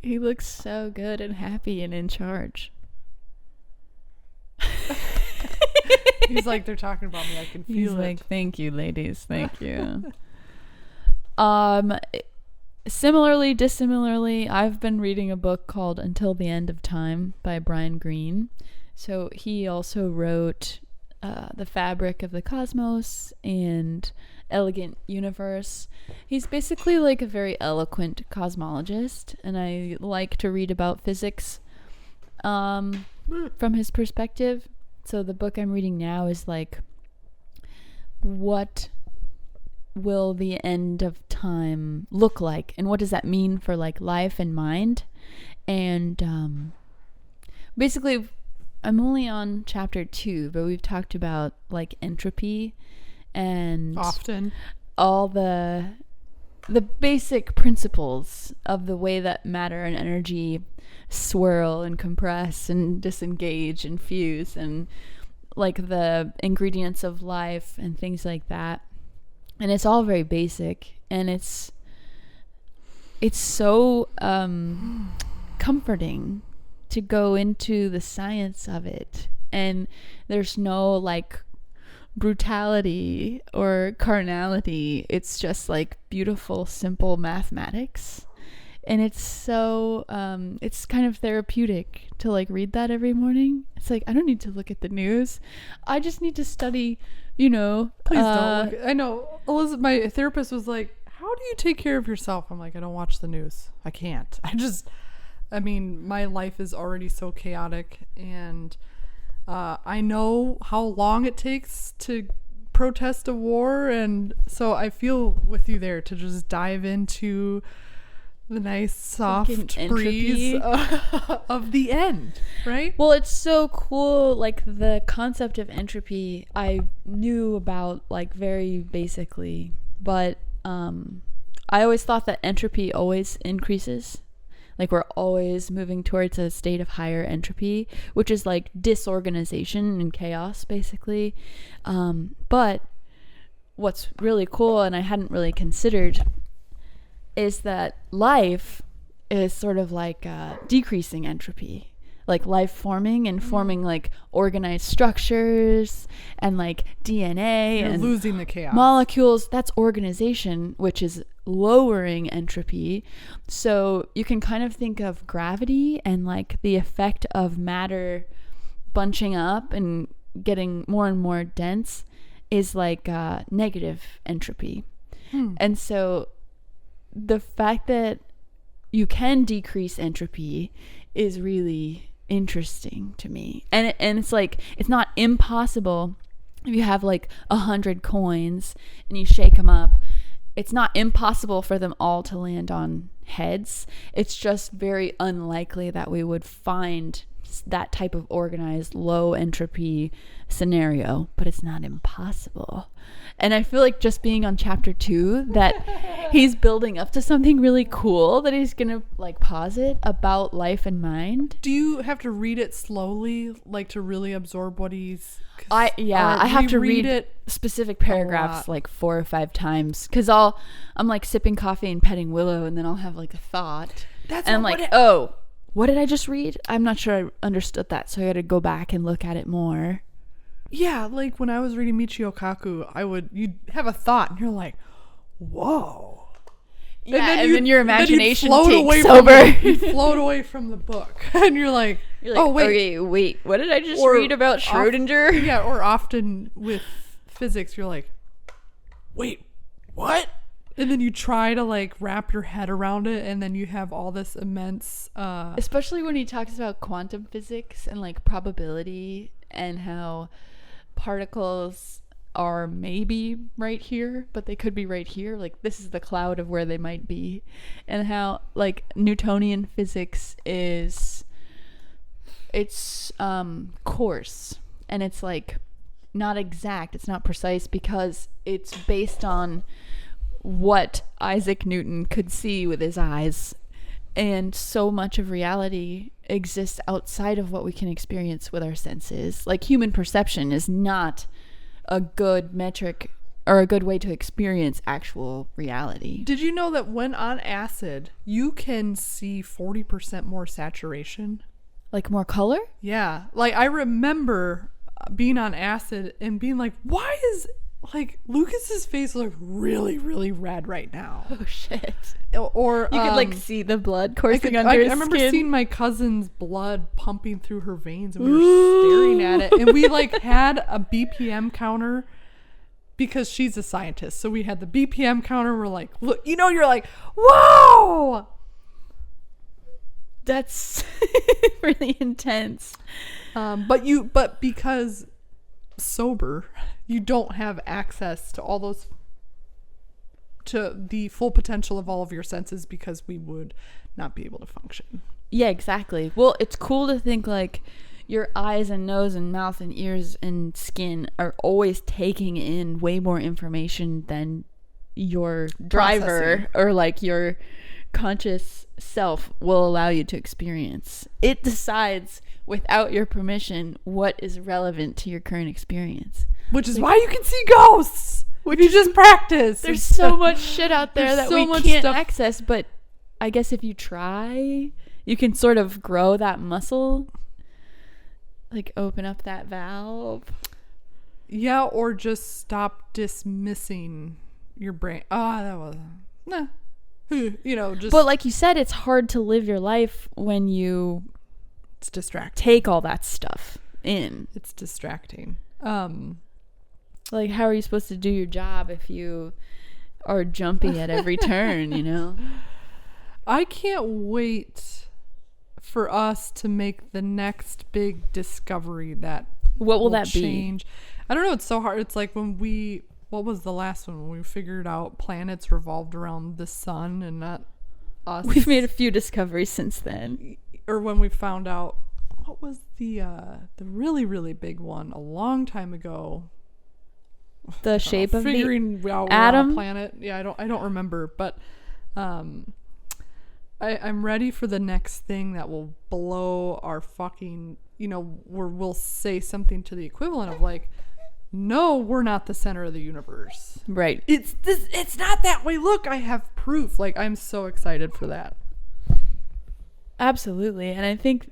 He looks so good and happy and in charge. He's like, they're talking about me. I can feel it. He's like, thank you, ladies. Thank you. Similarly, dissimilarly, I've been reading a book called Until the End of Time by Brian Greene. So he also wrote The Fabric of the Cosmos and Elegant Universe. He's basically like a very eloquent cosmologist, and I like to read about physics from his perspective. So the book I'm reading now is like, what will the end of time look like, and what does that mean for like life and mind? And basically I'm only on chapter 2, but we've talked about like entropy and often all the basic principles of the way that matter and energy swirl and compress and disengage and fuse, and like the ingredients of life and things like that. And it's all very basic, and it's so comforting to go into the science of it. And there's no like brutality or carnality. It's just like beautiful, simple mathematics. And it's so it's kind of therapeutic to like read that every morning. It's like, I don't need to look at the news. I just need to study, you know. Please don't look. I know Elizabeth, my therapist, was like, how do you take care of yourself? I'm like, I don't watch the news. I can't. I mean, my life is already so chaotic, and I know how long it takes to protest a war, and so I feel with you there to just dive into the nice soft breeze of the end, right? Well, it's so cool. Like the concept of entropy I knew about like very basically, but I always thought that entropy always increases. Like we're always moving towards a state of higher entropy, which is like disorganization and chaos basically. But what's really cool, and I hadn't really considered, is that life is sort of like decreasing entropy, like life forming and forming like organized structures and like DNA. You're and losing the chaos. Molecules. That's organization, which is lowering entropy. So you can kind of think of gravity and like the effect of matter bunching up and getting more and more dense is like negative entropy. And so the fact that you can decrease entropy is really interesting to me. And it's like, it's not impossible. If you have like 100 coins and you shake them up, it's not impossible for them all to land on heads. It's just very unlikely that we would find that type of organized low entropy scenario, but it's not impossible. And I feel like just being on chapter 2 that he's building up to something really cool that he's gonna like posit about life and mind. Do you have to read it slowly, like to really absorb what he's? I have to read it specific paragraphs like 4 or 5 times, because I'm like sipping coffee and petting Willow, and then I'll have like a thought, and I'm like, what did I just read? I'm not sure I understood that, so I had to go back and look at it more. Yeah, like when I was reading Michio Kaku, you'd have a thought, and you're like, whoa. Yeah, and then your imagination takes over. You float away from the book, and you're like, oh, wait, what did I just read about Schrodinger? Or often with physics, you're like, wait, what? And then you try to like wrap your head around it, and then you have all this immense especially when he talks about quantum physics and like probability, and how particles are maybe right here, but they could be right here, like this is the cloud of where they might be, and how like Newtonian physics is, it's coarse, and it's like not exact, it's not precise, because it's based on what Isaac Newton could see with his eyes, and so much of reality exists outside of what we can experience with our senses. Like human perception is not a good metric or a good way to experience actual reality. Did you know that when on acid you can see 40% more saturation? Like more color? Yeah, like I remember being on acid and being like, why is like Lucas's face look really, really red right now? Oh shit! Or you could like see the blood coursing under his skin. I remember seeing my cousin's blood pumping through her veins, and we were staring at it. And we like had a BPM counter because she's a scientist, so we had the BPM counter. We're like, look, you're like, whoa, that's really intense. But because sober, you don't have access to all those, to the full potential of all of your senses, because we would not be able to function. Yeah, exactly. Well, it's cool to think like your eyes and nose and mouth and ears and skin are always taking in way more information than your driver or like your conscious self will allow you to experience. It decides without your permission what is relevant to your current experience, which is why you can see ghosts, which you just practice. There's so much shit out there that we can't access, but I guess if you try, you can sort of grow that muscle, like open up that valve. Yeah, or just stop dismissing your brain. That was nah. Just. But like you said, it's hard to live your life when you it's distracting. Take all that stuff in. It's distracting. Like, how are you supposed to do your job if you are jumpy at every turn, I can't wait for us to make the next big discovery that what will that change. be? I don't know. It's so hard. It's like what was the last one when we figured out planets revolved around the sun and not us? We've made a few discoveries since then. Or when we found out, what was the really, really big one a long time ago? The shape of figuring the out atom planet. Yeah, I don't remember, but I'm ready for the next thing that will blow our fucking, where we'll say something to the equivalent of like, no, we're not the center of the universe. Right. It's not that way. Look, I have proof. Like, I'm so excited for that. Absolutely. And I think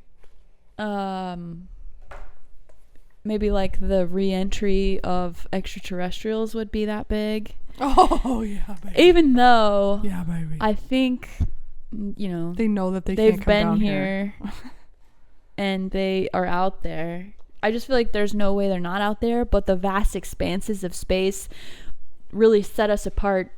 maybe like the re-entry of extraterrestrials would be that big. Oh, yeah, baby. Even though yeah, baby. I think, they know that they've can't come been down here and they are out there. I just feel like there's no way they're not out there, but the vast expanses of space really set us apart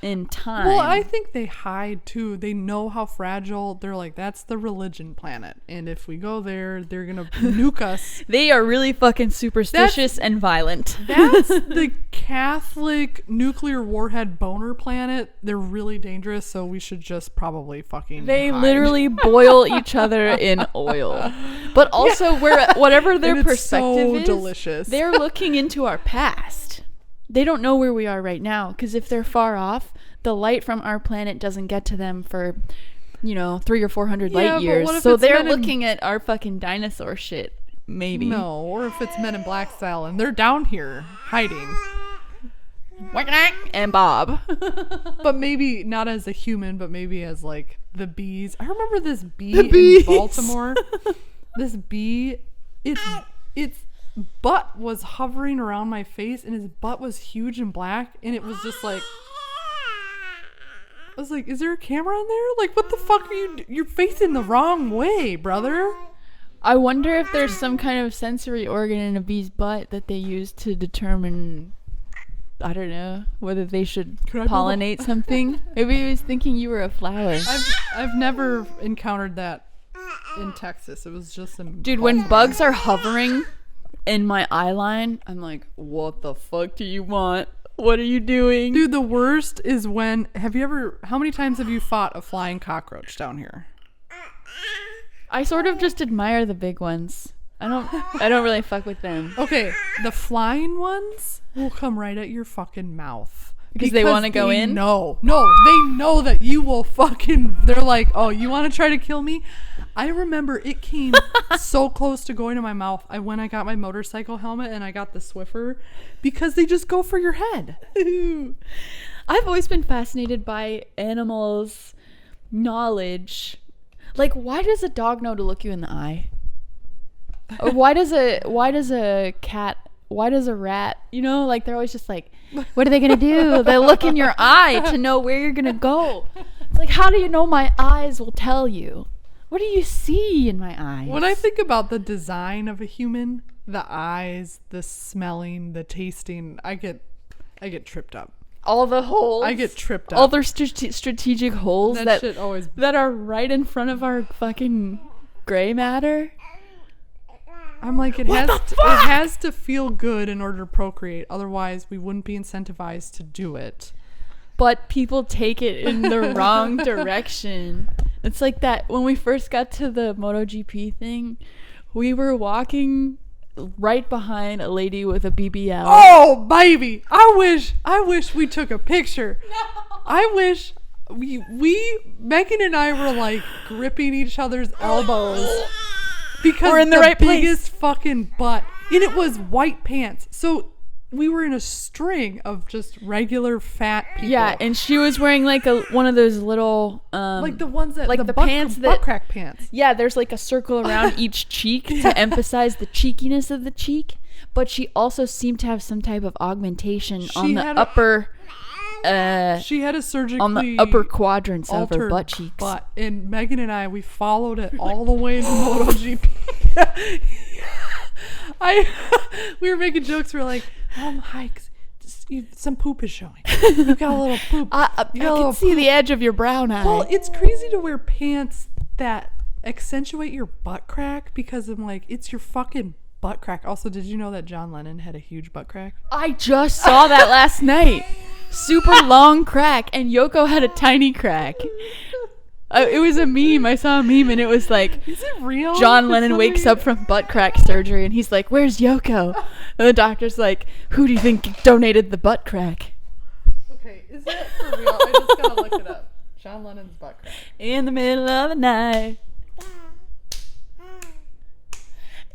in time. Well, I think they hide too. They know how fragile. They're like, that's the religion planet, and if we go there, they're gonna nuke us. They are really fucking superstitious and violent. That's the Catholic nuclear warhead boner planet. They're really dangerous, so we should just probably fucking They hide. literally boil each other in oil. But also, whatever their And it's perspective so is, delicious. they're looking into our past. They don't know where we are right now, because if they're far off, the light from our planet doesn't get to them for, 300 or 400 light years. So they're looking at our fucking dinosaur shit, maybe. No, or if it's Men in Black style and they're down here hiding. And Bob. But maybe not as a human, but maybe as like the bees. I remember this bee bees. in Baltimore. This bee, its butt was hovering around my face, and his butt was huge and black, and it was just like, I was like, is there a camera on there? Like, what the fuck are you're facing the wrong way, brother. I wonder if there's some kind of sensory organ in a bee's butt that they use to determine, I don't know, whether they should pollinate something. Maybe he was thinking you were a flower. I've never encountered that in Texas. It was just in Dude, when bugs are hovering in my eye line, I'm like, what the fuck do you want? What are you doing? Dude, the worst is when, how many times have you fought a flying cockroach down here? I sort of just admire the big ones. I don't really fuck with them. Okay, the flying ones will come right at your fucking mouth. Because they want to go in? No, they know that you will fucking, they're like, oh, you want to try to kill me? I remember it came so close to going to my mouth. When I got my motorcycle helmet and I got the Swiffer, because they just go for your head. I've always been fascinated by animals' knowledge. Like, why does a dog know to look you in the eye? Or why does a rat, like they're always just like, what are they gonna do? They look in your eye to know where you're gonna go. It's like, how do you know my eyes will tell you? What do you see in my eyes? When I think about the design of a human, the eyes, the smelling, the tasting, I get tripped up. All the holes. I get tripped up. All their strategic holes that shit always that are right in front of our fucking gray matter. I'm like, it has to feel good in order to procreate. Otherwise, we wouldn't be incentivized to do it. But people take it in the wrong direction. It's like that when we first got to the MotoGP thing, we were walking right behind a lady with a BBL. Oh, baby. I wish we took a picture. No. I wish we Megan and I were like gripping each other's elbows. Because we're in the right biggest place. Fucking butt. And it was white pants. So we were in a string of just regular fat people. Yeah, and she was wearing like one of those little like the ones that like the pants that Buttcrack pants. Yeah, there's like a circle around each cheek to emphasize the cheekiness of the cheek, but she also seemed to have some type of augmentation on the upper she had a surgically on the upper quadrants of her butt cheeks. Butt. And Megan and I, we followed it all the way to MotoGP. We were making jokes. We were like, hikes. Some poop is showing. You got a little poop. I can see the edge of your brown eye. Well, it's crazy to wear pants that accentuate your butt crack because I'm like, it's your fucking butt crack. Also, did you know that John Lennon had a huge butt crack? I just saw that last night. Super long crack, and Yoko had a tiny crack. It was a meme. I saw a meme, and it was like, is it real? John Lennon wakes up from butt crack surgery, and he's like, where's Yoko? And the doctor's like, who do you think donated the butt crack? Okay, is that for real? I just gotta look it up. John Lennon's butt crack. In the middle of the night.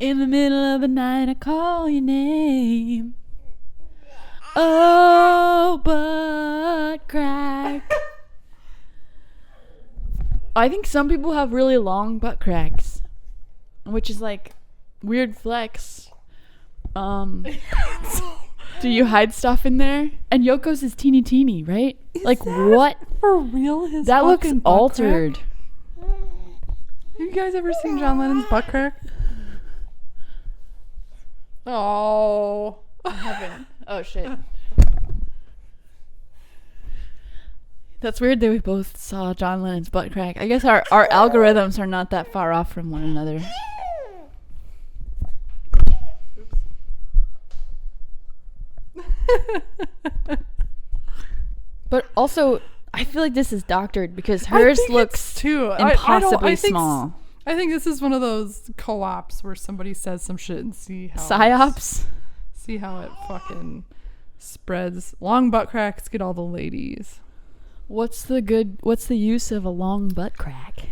In the middle of the night, I call your name. Oh, butt crack. I think some people have really long butt cracks, which is like weird flex. Do you hide stuff in there? And Yoko's is teeny, right? Is like that what? For real? His that looks butt altered. Crack? Have you guys ever seen John Lennon's butt crack? Oh, I haven't. Oh shit. That's weird that we both saw John Lennon's butt crack. I guess our algorithms are not that far off from one another. But also, I feel like this is doctored because hers looks too impossibly small. I think this is one of those co-ops where somebody says some shit and see how Psyops? See how it fucking spreads. Long butt cracks get all the ladies. What's the use of a long butt crack?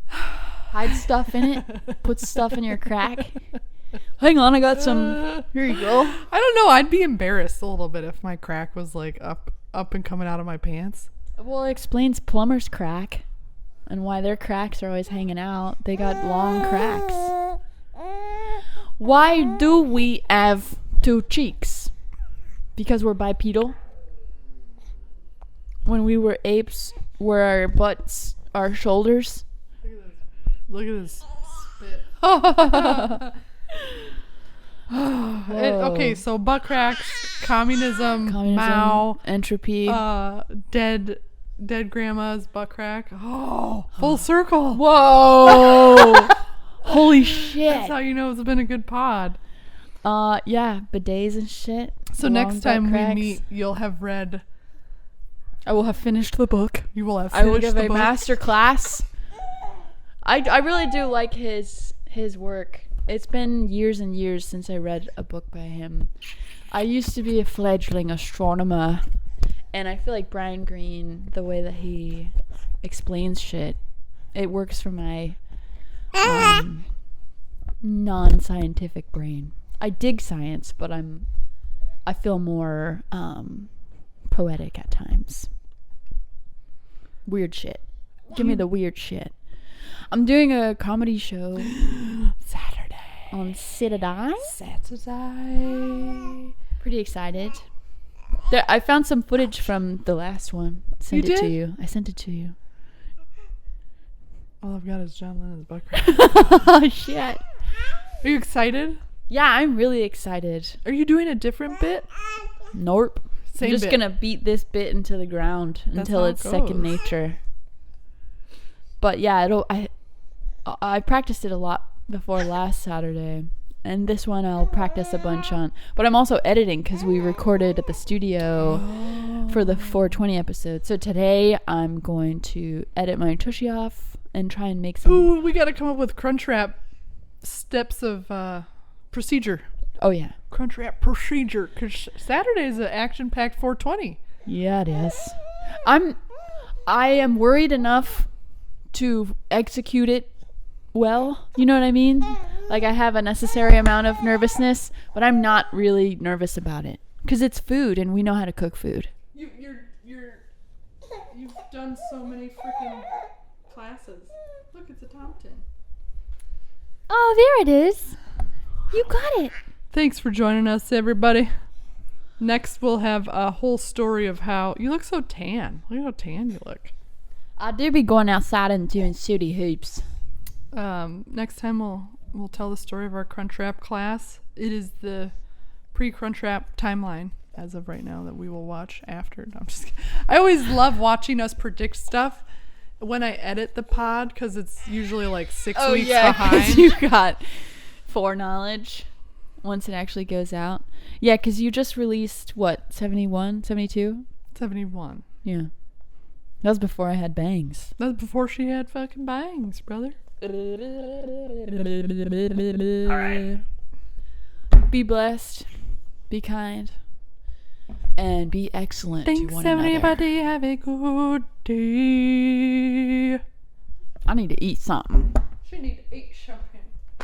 Hide stuff in it? Put stuff in your crack? Hang on, I got some. Here you go. I don't know. I'd be embarrassed a little bit if my crack was like up and coming out of my pants. Well, it explains plumber's crack and why their cracks are always hanging out. They got long cracks. Why do we have two cheeks? Because we're bipedal? When we were apes, were our butts our shoulders? Look at this spit. Okay, so butt cracks, communism, Mao, entropy, dead grandma's butt crack. Oh, full circle. Whoa. Holy shit. That's how you know it's been a good pod. Yeah, bidets and shit. So next time we meet, you'll have read. I will have finished the book. You will have finished the book. I will give a master class. I really do like his work. It's been years and years since I read a book by him. I used to be a fledgling astronomer, and I feel like Brian Greene, the way that he explains shit, it works for my non-scientific brain. I dig science, but I feel more poetic at times. Weird shit. Give me the weird shit. I'm doing a comedy show Saturday. On Saturday. Pretty excited. I found some footage from the last one. Sent it to you. I sent it to you. All I've got is John Lennon's butt crack. Oh, shit. Are you excited? Yeah, I'm really excited. Are you doing a different bit? Nope. I'm just gonna beat this bit into the ground until it's second nature. But yeah, I practiced it a lot before last Saturday, and this one I'll practice a bunch on. But I'm also editing because we recorded at the studio for the 420 episode. So today I'm going to edit my tushy off and try and make some. Ooh, we got to come up with Crunchwrap steps of procedure. Oh yeah, Crunchwrap procedure, because Saturday's an action-packed 420. Yeah, it is. I am worried enough to execute it well. You know what I mean? Like, I have a necessary amount of nervousness, but I'm not really nervous about it because it's food and we know how to cook food. You've done so many freaking classes. Look, it's a Thompson. Oh, there it is. You got it. Thanks for joining us, everybody. Next, we'll have a whole story of how you look so tan. Look at how tan you look. I do be going outside and doing shooty hoops. Next time we'll tell the story of our Crunchwrap class. It is the pre-Crunchwrap timeline as of right now that we will watch after. No, I'm just kidding. I always love watching us predict stuff when I edit the pod because it's usually like 6 weeks behind. You got foreknowledge once it actually goes out. Yeah, because you just released, what, 71, 72? 71. Yeah. That was before I had bangs. That was before she had fucking bangs, brother. All right. Be blessed. Be kind. And be excellent to one another. Thanks, everybody. Have a good day. I need to eat something. She need to eat something.